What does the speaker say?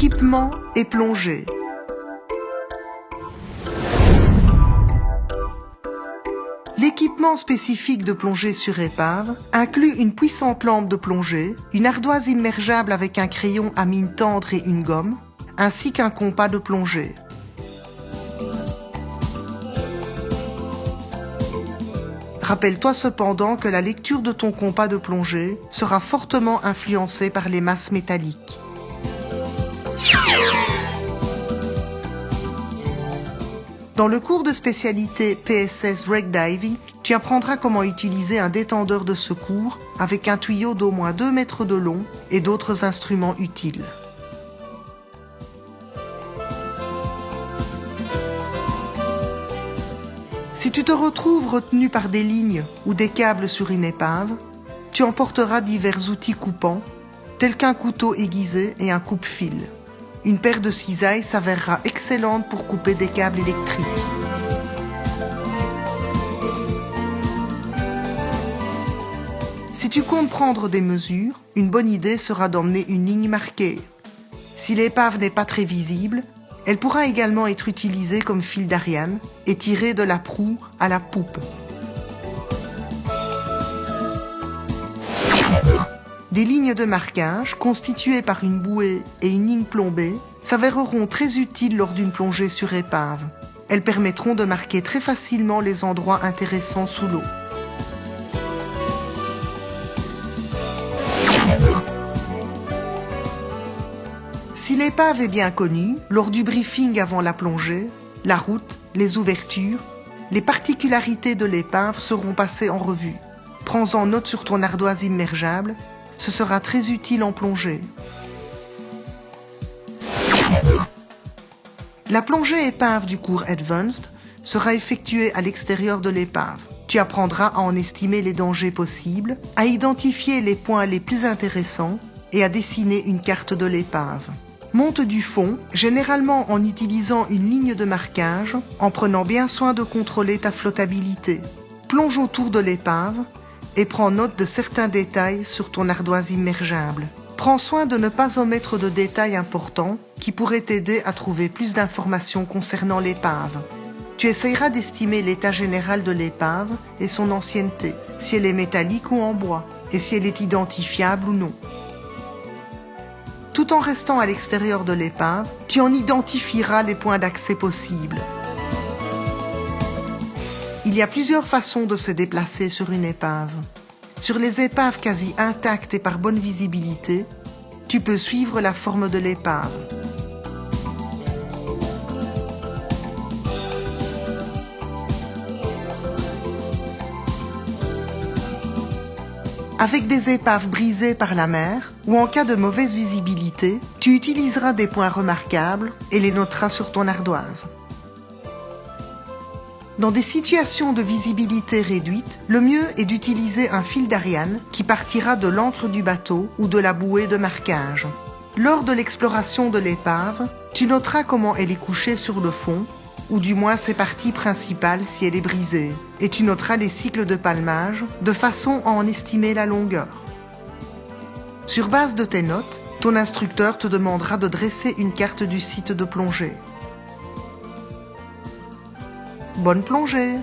Équipement et plongée. L'équipement spécifique de plongée sur épave inclut une puissante lampe de plongée, une ardoise immergeable avec un crayon à mine tendre et une gomme, ainsi qu'un compas de plongée. Rappelle-toi cependant que la lecture de ton compas de plongée sera fortement influencée par les masses métalliques. Dans le cours de spécialité PSS Wreck Diving, tu apprendras comment utiliser un détendeur de secours avec un tuyau d'au moins 2 mètres de long et d'autres instruments utiles. Si tu te retrouves retenu par des lignes ou des câbles sur une épave, tu emporteras divers outils coupants, tels qu'un couteau aiguisé et un coupe-fil. Une paire de cisailles s'avérera excellente pour couper des câbles électriques. Si tu comptes prendre des mesures, une bonne idée sera d'emmener une ligne marquée. Si l'épave n'est pas très visible, elle pourra également être utilisée comme fil d'Ariane et tirée de la proue à la poupe. Des lignes de marquage, constituées par une bouée et une ligne plombée, s'avéreront très utiles lors d'une plongée sur épave. Elles permettront de marquer très facilement les endroits intéressants sous l'eau. Si l'épave est bien connue, lors du briefing avant la plongée, la route, les ouvertures, les particularités de l'épave seront passées en revue. Prends-en note sur ton ardoise immergeable. Ce sera très utile en plongée. La plongée épave du cours Advanced sera effectuée à l'extérieur de l'épave. Tu apprendras à en estimer les dangers possibles, à identifier les points les plus intéressants et à dessiner une carte de l'épave. Monte du fond, généralement en utilisant une ligne de marquage, en prenant bien soin de contrôler ta flottabilité. Plonge autour de l'épave et prends note de certains détails sur ton ardoise immergeable. Prends soin de ne pas omettre de détails importants qui pourraient t'aider à trouver plus d'informations concernant l'épave. Tu essayeras d'estimer l'état général de l'épave et son ancienneté, si elle est métallique ou en bois, et si elle est identifiable ou non. Tout en restant à l'extérieur de l'épave, tu en identifieras les points d'accès possibles. Il y a plusieurs façons de se déplacer sur une épave. Sur les épaves quasi intactes et par bonne visibilité, tu peux suivre la forme de l'épave. Avec des épaves brisées par la mer ou en cas de mauvaise visibilité, tu utiliseras des points remarquables et les noteras sur ton ardoise. Dans des situations de visibilité réduite, le mieux est d'utiliser un fil d'Ariane qui partira de l'ancre du bateau ou de la bouée de marquage. Lors de l'exploration de l'épave, tu noteras comment elle est couchée sur le fond, ou du moins ses parties principales si elle est brisée, et tu noteras les cycles de palmage de façon à en estimer la longueur. Sur base de tes notes, ton instructeur te demandera de dresser une carte du site de plongée. Bonne plongée!